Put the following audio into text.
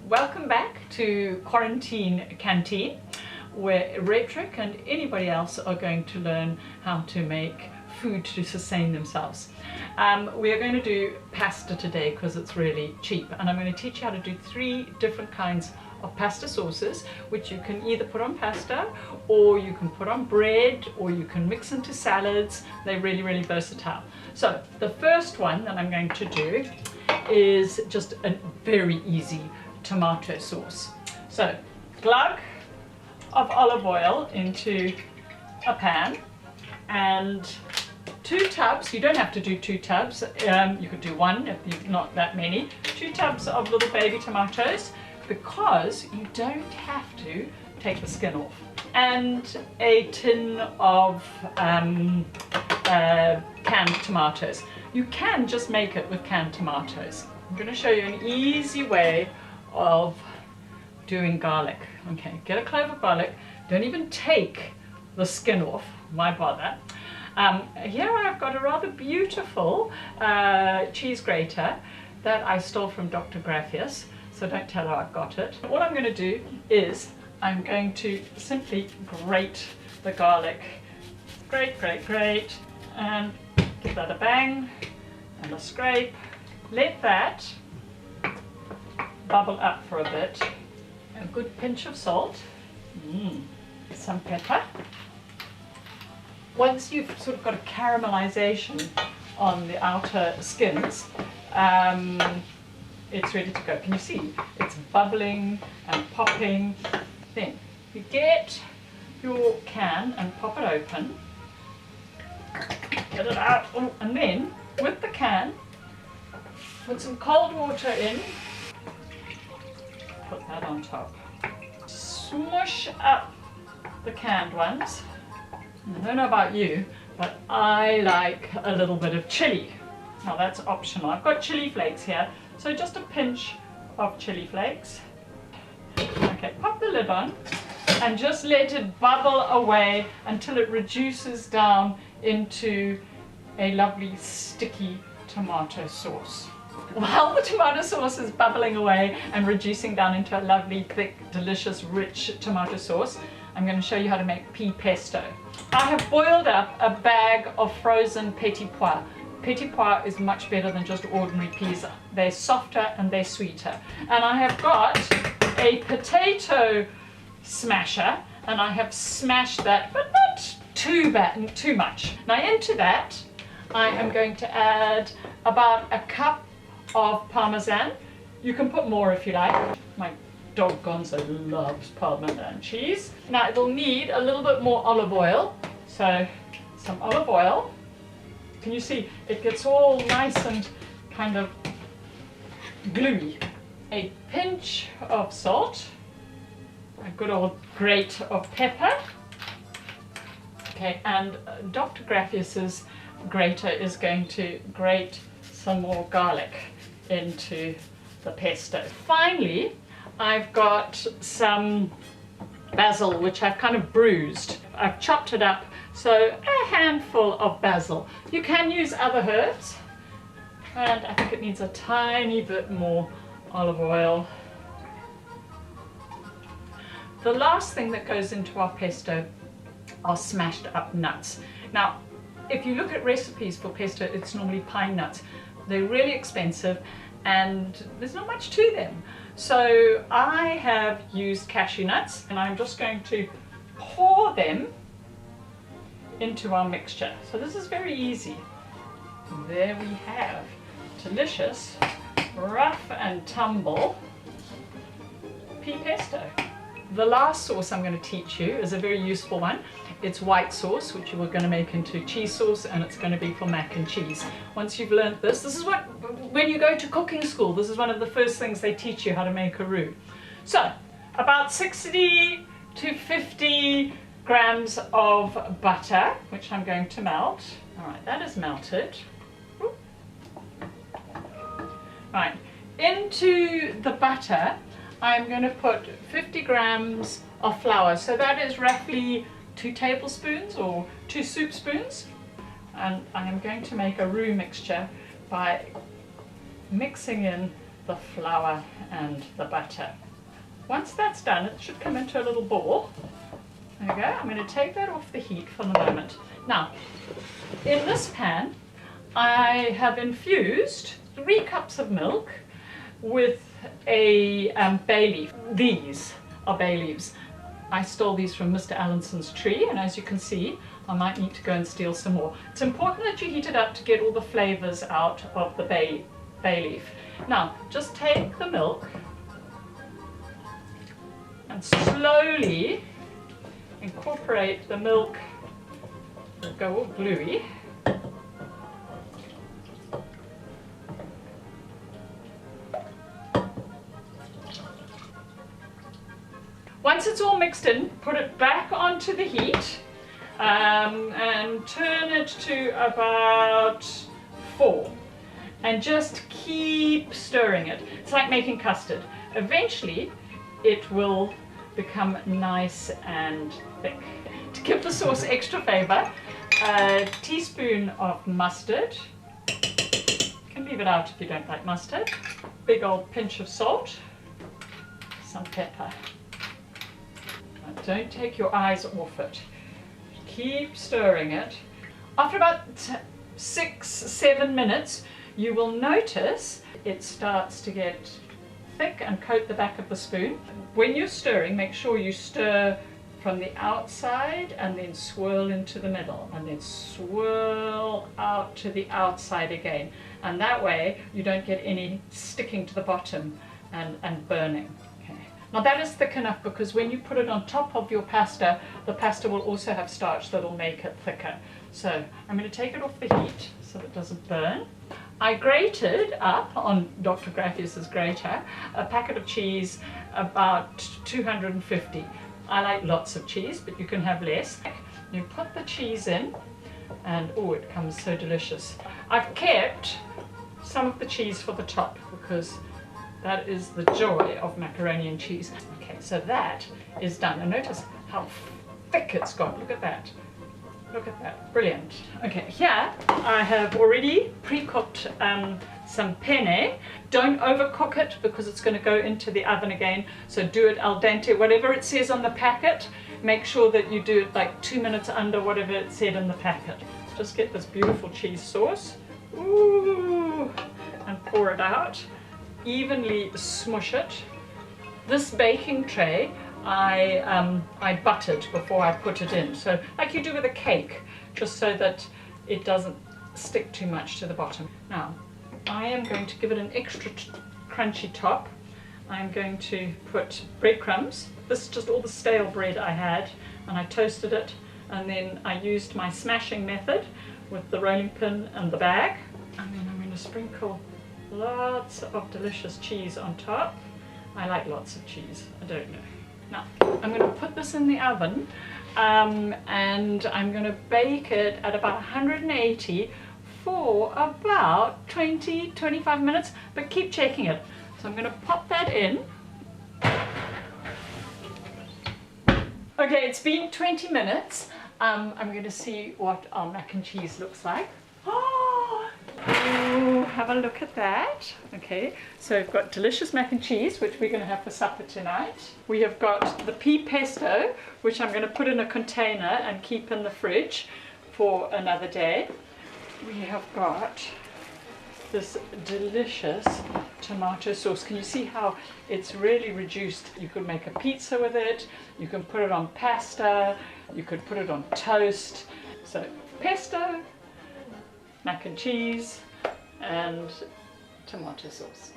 Welcome back to Quarantine Canteen, where Rhetoric and anybody else are going to learn how to make food to sustain themselves. We are going to do pasta today because it's really cheap, and I'm going to teach you how to do 3 different kinds of pasta sauces, which you can either put on pasta, or you can put on bread, or you can mix into salads. They're really, really versatile. So the first one that I'm going to do is just a very easy tomato sauce. So glug of olive oil into a pan, and 2 tubs, you don't have to do 2 tubs, you could do 1 if you've not that many, 2 tubs of little baby tomatoes, because you don't have to take the skin off, and a tin of canned tomatoes. You can just make it with canned tomatoes. I'm going to show you an easy way of doing garlic. Okay, get a clove of garlic, don't even take the skin off, why bother. Here I've got a rather beautiful cheese grater that I stole from Dr. Graffius, so don't tell her I've got it. What I'm going to do is I'm going to simply grate the garlic. Grate, grate, grate, and give that a bang and a scrape. Let that bubble up for a bit. A good pinch of salt, some pepper. Once you've sort of got a caramelization on the outer skins, it's ready to go. Can you see? It's bubbling and popping. Then you get your can and pop it open. Get it out. Oh, and then with the can, put some cold water in. Put that on top. Smush up the canned ones. I don't know about you, but I like a little bit of chili. Now that's optional. I've got chili flakes here, so just a pinch of chili flakes. Okay, pop the lid on and just let it bubble away until it reduces down into a lovely sticky tomato sauce. While the tomato sauce is bubbling away and reducing down into a lovely, thick, delicious, rich tomato sauce, I'm going to show you how to make pea pesto. I have boiled up a bag of frozen petit pois. Petit pois is much better than just ordinary peas. They're softer and they're sweeter. And I have got a potato smasher, and I have smashed that, but not too much. Now into that, I am going to add about a cup of Parmesan. You can put more if you like. My dog Gonzo loves Parmesan cheese. Now it'll need a little bit more olive oil. So some olive oil. Can you see it gets all nice and kind of gluey. A pinch of salt. A good old grate of pepper. Okay, and Dr. Graffius's grater is going to grate some more garlic into the pesto. Finally, I've got some basil, which I've kind of bruised. I've chopped it up, so a handful of basil. You can use other herbs, and I think it needs a tiny bit more olive oil. The last thing that goes into our pesto are smashed up nuts. Now, if you look at recipes for pesto, it's normally pine nuts. They're really expensive and there's not much to them. So I have used cashew nuts, and I'm just going to pour them into our mixture. So this is very easy. There we have delicious, rough and tumble pea pesto. The last sauce I'm going to teach you is a very useful one. It's white sauce, which we're going to make into cheese sauce, and it's going to be for mac and cheese. Once you've learned this is what, when you go to cooking school, this is one of the first things they teach you, how to make a roux. So, about 60 to 50 grams of butter, which I'm going to melt. All right, that is melted. Right, into the butter, I'm going to put 50 grams of flour. So that is roughly 2 tablespoons or 2 soup spoons. And I am going to make a roux mixture by mixing in the flour and the butter. Once that's done, it should come into a little ball. There we go. I'm going to take that off the heat for the moment. Now, in this pan, I have infused 3 cups of milk with a bay leaf. These are bay leaves. I stole these from Mr. Allinson's tree, and as you can see, I might need to go and steal some more. It's important that you heat it up to get all the flavors out of the bay leaf. Now, just take the milk and slowly incorporate the milk. It'll go all gluey. Once it's all mixed in, put it back onto the heat and turn it to about 4. And just keep stirring it. It's like making custard. Eventually, it will become nice and thick. To give the sauce extra flavor, a teaspoon of mustard. You can leave it out if you don't like mustard. Big old pinch of salt. Some pepper. Now, don't take your eyes off it. Keep stirring it. After about 6-7 minutes, you will notice it starts to get thick and coat the back of the spoon. When you're stirring, make sure you stir from the outside and then swirl into the middle and then swirl out to the outside again. And that way you don't get any sticking to the bottom and burning. Okay. Now that is thick enough because when you put it on top of your pasta, the pasta will also have starch that will make it thicker. So I'm going to take it off the heat so it doesn't burn. I grated up on Dr. Graffius's grater a packet of cheese, about 250. I like lots of cheese, but you can have less. You put the cheese in and oh, it comes so delicious. I've kept some of the cheese for the top because that is the joy of macaroni and cheese. Okay, so that is done. And notice how thick it's got. Look at that. Look at that, brilliant. Okay, here I have already pre-cooked some penne. Don't overcook it because it's going to go into the oven again. So do it al dente, whatever it says on the packet. Make sure that you do it like 2 minutes under whatever it said in the packet. Just get this beautiful cheese sauce. Ooh, and pour it out. Evenly smush it. This baking tray I buttered before I put it in, so like you do with a cake, just so that it doesn't stick too much to the bottom. Now I am going to give it an extra crunchy top. I'm going to put breadcrumbs. This is just all the stale bread I had, and I toasted it, and then I used my smashing method with the rolling pin and the bag, and then I'm going to sprinkle lots of delicious cheese on top. I like lots of cheese, I don't know. Now, I'm going to put this in the oven and I'm going to bake it at about 180 for about 20-25 minutes, but keep checking it. So I'm going to pop that in. Okay, it's been 20 minutes. I'm going to see what our mac and cheese looks like. Oh, have a look at that. Okay, so we've got delicious mac and cheese, which we're going to have for supper tonight. We have got the pea pesto, which I'm going to put in a container and keep in the fridge for another day. We have got this delicious tomato sauce. Can you see how it's really reduced? You could make a pizza with it, you can put it on pasta, you could put it on toast. So pesto, mac and cheese, and tomato sauce.